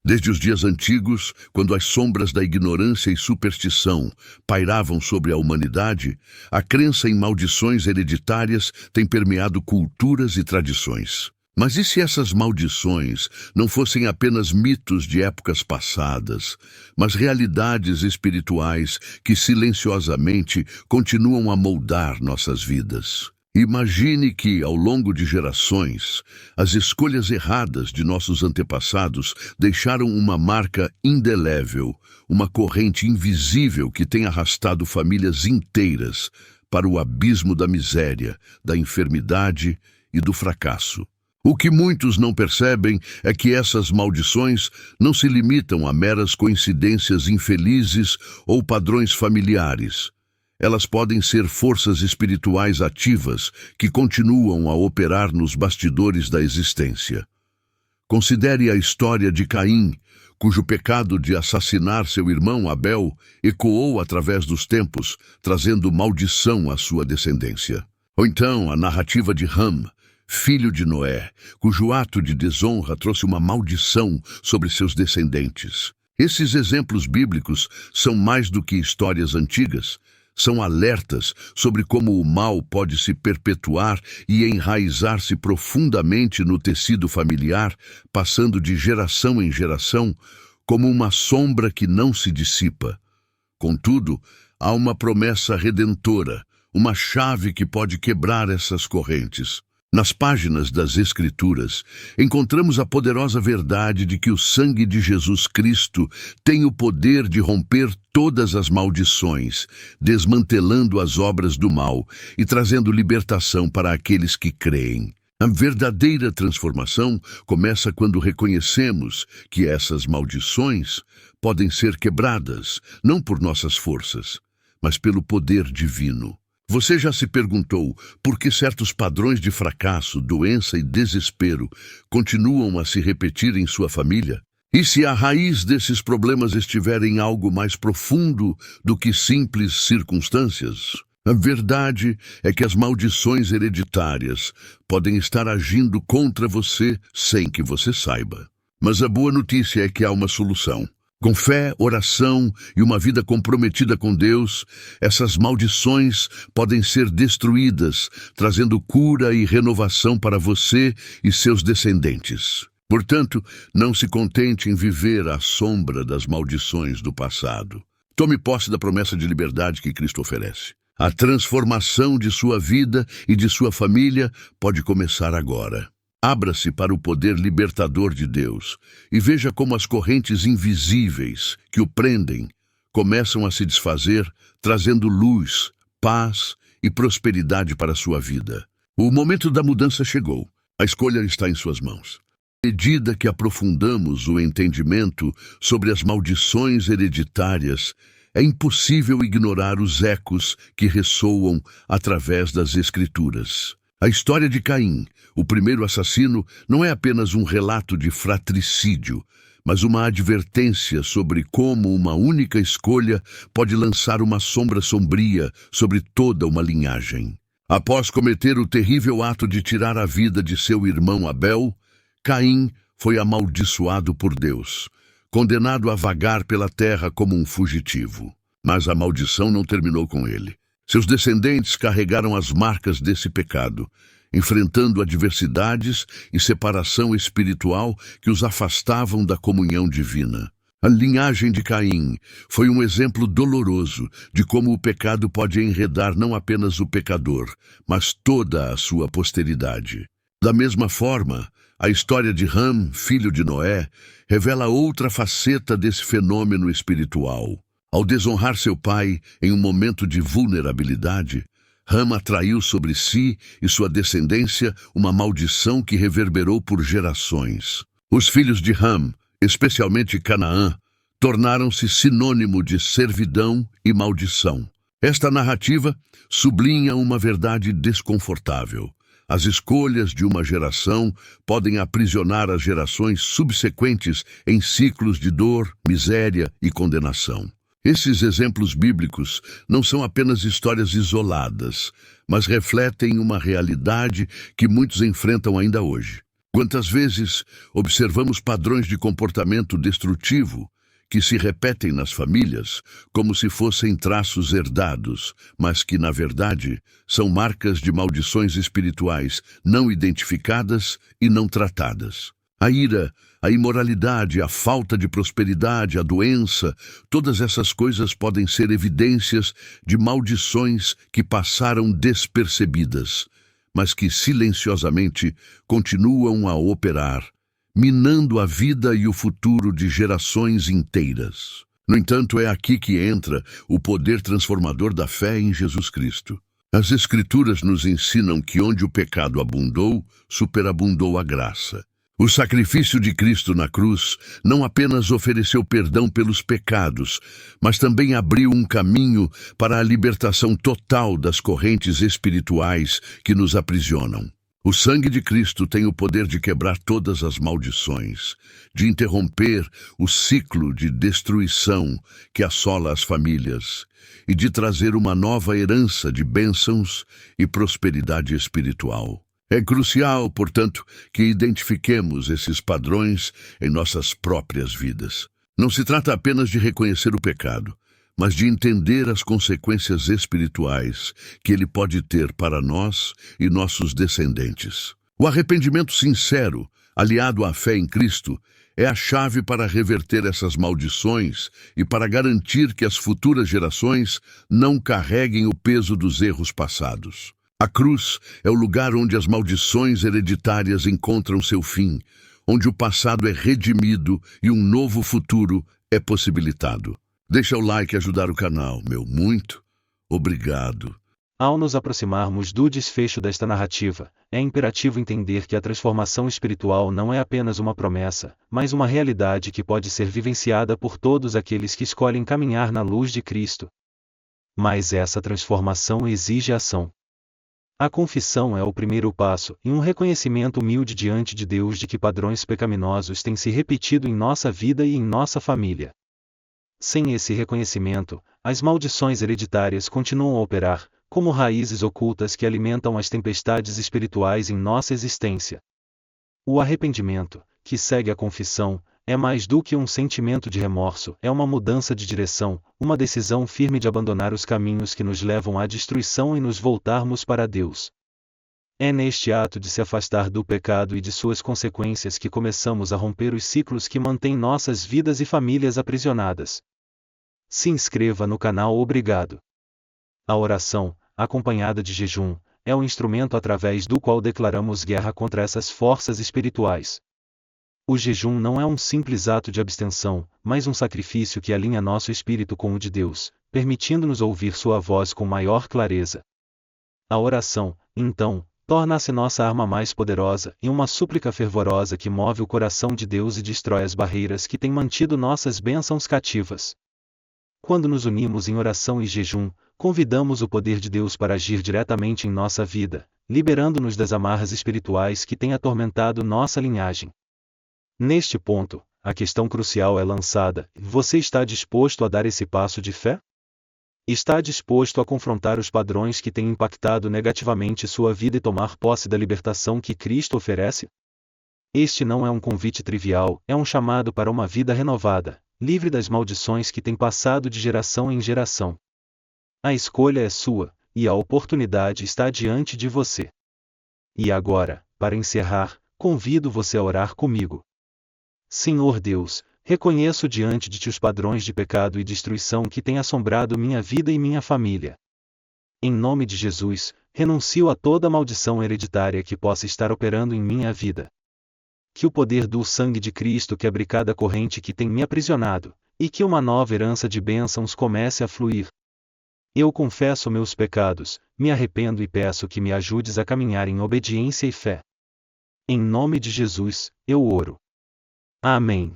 Desde os dias antigos, quando as sombras da ignorância e superstição pairavam sobre a humanidade, a crença em maldições hereditárias tem permeado culturas e tradições. Mas e se essas maldições não fossem apenas mitos de épocas passadas, mas realidades espirituais que silenciosamente continuam a moldar nossas vidas? Imagine que, ao longo de gerações, as escolhas erradas de nossos antepassados deixaram uma marca indelével, uma corrente invisível que tem arrastado famílias inteiras para o abismo da miséria, da enfermidade e do fracasso. O que muitos não percebem é que essas maldições não se limitam a meras coincidências infelizes ou padrões familiares. Elas podem ser forças espirituais ativas que continuam a operar nos bastidores da existência. Considere a história de Caim, cujo pecado de assassinar seu irmão Abel ecoou através dos tempos, trazendo maldição à sua descendência. Ou então a narrativa de Ham, filho de Noé, cujo ato de desonra trouxe uma maldição sobre seus descendentes. Esses exemplos bíblicos são mais do que histórias antigas. São alertas sobre como o mal pode se perpetuar e enraizar-se profundamente no tecido familiar, passando de geração em geração, como uma sombra que não se dissipa. Contudo, há uma promessa redentora, uma chave que pode quebrar essas correntes. Nas páginas das Escrituras, encontramos a poderosa verdade de que o sangue de Jesus Cristo tem o poder de romper todas as maldições, desmantelando as obras do mal e trazendo libertação para aqueles que creem. A verdadeira transformação começa quando reconhecemos que essas maldições podem ser quebradas, não por nossas forças, mas pelo poder divino. Você já se perguntou por que certos padrões de fracasso, doença e desespero continuam a se repetir em sua família? E se a raiz desses problemas estiver em algo mais profundo do que simples circunstâncias? A verdade é que as maldições hereditárias podem estar agindo contra você sem que você saiba. Mas a boa notícia é que há uma solução. Com fé, oração e uma vida comprometida com Deus, essas maldições podem ser destruídas, trazendo cura e renovação para você e seus descendentes. Portanto, não se contente em viver à sombra das maldições do passado. Tome posse da promessa de liberdade que Cristo oferece. A transformação de sua vida e de sua família pode começar agora. Abra-se para o poder libertador de Deus e veja como as correntes invisíveis que o prendem começam a se desfazer, trazendo luz, paz e prosperidade para a sua vida. O momento da mudança chegou. A escolha está em suas mãos. À medida que aprofundamos o entendimento sobre as maldições hereditárias, é impossível ignorar os ecos que ressoam através das Escrituras. A história de Caim, o primeiro assassino, não é apenas um relato de fratricídio, mas uma advertência sobre como uma única escolha pode lançar uma sombra sombria sobre toda uma linhagem. Após cometer o terrível ato de tirar a vida de seu irmão Abel, Caim foi amaldiçoado por Deus, condenado a vagar pela terra como um fugitivo. Mas a maldição não terminou com ele. Seus descendentes carregaram as marcas desse pecado, enfrentando adversidades e separação espiritual que os afastavam da comunhão divina. A linhagem de Caim foi um exemplo doloroso de como o pecado pode enredar não apenas o pecador, mas toda a sua posteridade. Da mesma forma, a história de Ham, filho de Noé, revela outra faceta desse fenômeno espiritual. Ao desonrar seu pai em um momento de vulnerabilidade, Ham atraiu sobre si e sua descendência uma maldição que reverberou por gerações. Os filhos de Ham, especialmente Canaã, tornaram-se sinônimo de servidão e maldição. Esta narrativa sublinha uma verdade desconfortável. As escolhas de uma geração podem aprisionar as gerações subsequentes em ciclos de dor, miséria e condenação. Esses exemplos bíblicos não são apenas histórias isoladas, mas refletem uma realidade que muitos enfrentam ainda hoje. Quantas vezes observamos padrões de comportamento destrutivo que se repetem nas famílias como se fossem traços herdados, mas que, na verdade, são marcas de maldições espirituais não identificadas e não tratadas. A ira, a imoralidade, a falta de prosperidade, a doença, todas essas coisas podem ser evidências de maldições que passaram despercebidas, mas que silenciosamente continuam a operar, minando a vida e o futuro de gerações inteiras. No entanto, é aqui que entra o poder transformador da fé em Jesus Cristo. As Escrituras nos ensinam que onde o pecado abundou, superabundou a graça. O sacrifício de Cristo na cruz não apenas ofereceu perdão pelos pecados, mas também abriu um caminho para a libertação total das correntes espirituais que nos aprisionam. O sangue de Cristo tem o poder de quebrar todas as maldições, de interromper o ciclo de destruição que assola as famílias e de trazer uma nova herança de bênçãos e prosperidade espiritual. É crucial, portanto, que identifiquemos esses padrões em nossas próprias vidas. Não se trata apenas de reconhecer o pecado, mas de entender as consequências espirituais que ele pode ter para nós e nossos descendentes. O arrependimento sincero, aliado à fé em Cristo, é a chave para reverter essas maldições e para garantir que as futuras gerações não carreguem o peso dos erros passados. A cruz é o lugar onde as maldições hereditárias encontram seu fim, onde o passado é redimido e um novo futuro é possibilitado. Deixa o like e ajudar o canal, meu muito obrigado. Ao nos aproximarmos do desfecho desta narrativa, é imperativo entender que a transformação espiritual não é apenas uma promessa, mas uma realidade que pode ser vivenciada por todos aqueles que escolhem caminhar na luz de Cristo. Mas essa transformação exige ação. A confissão é o primeiro passo, e um reconhecimento humilde diante de Deus de que padrões pecaminosos têm se repetido em nossa vida e em nossa família. Sem esse reconhecimento, as maldições hereditárias continuam a operar, como raízes ocultas que alimentam as tempestades espirituais em nossa existência. O arrependimento, que segue a confissão, é mais do que um sentimento de remorso, é uma mudança de direção, uma decisão firme de abandonar os caminhos que nos levam à destruição e nos voltarmos para Deus. É neste ato de se afastar do pecado e de suas consequências que começamos a romper os ciclos que mantêm nossas vidas e famílias aprisionadas. Se inscreva no canal. Obrigado. A oração, acompanhada de jejum, é o instrumento através do qual declaramos guerra contra essas forças espirituais. O jejum não é um simples ato de abstenção, mas um sacrifício que alinha nosso espírito com o de Deus, permitindo-nos ouvir sua voz com maior clareza. A oração, então, torna-se nossa arma mais poderosa e uma súplica fervorosa que move o coração de Deus e destrói as barreiras que têm mantido nossas bênçãos cativas. Quando nos unimos em oração e jejum, convidamos o poder de Deus para agir diretamente em nossa vida, liberando-nos das amarras espirituais que têm atormentado nossa linhagem. Neste ponto, a questão crucial é lançada: você está disposto a dar esse passo de fé? Está disposto a confrontar os padrões que têm impactado negativamente sua vida e tomar posse da libertação que Cristo oferece? Este não é um convite trivial, é um chamado para uma vida renovada, livre das maldições que têm passado de geração em geração. A escolha é sua, e a oportunidade está diante de você. E agora, para encerrar, convido você a orar comigo. Senhor Deus, reconheço diante de Ti os padrões de pecado e destruição que têm assombrado minha vida e minha família. Em nome de Jesus, renuncio a toda maldição hereditária que possa estar operando em minha vida. Que o poder do sangue de Cristo quebre cada corrente que tem me aprisionado, e que uma nova herança de bênçãos comece a fluir. Eu confesso meus pecados, me arrependo e peço que me ajudes a caminhar em obediência e fé. Em nome de Jesus, eu oro. Amém.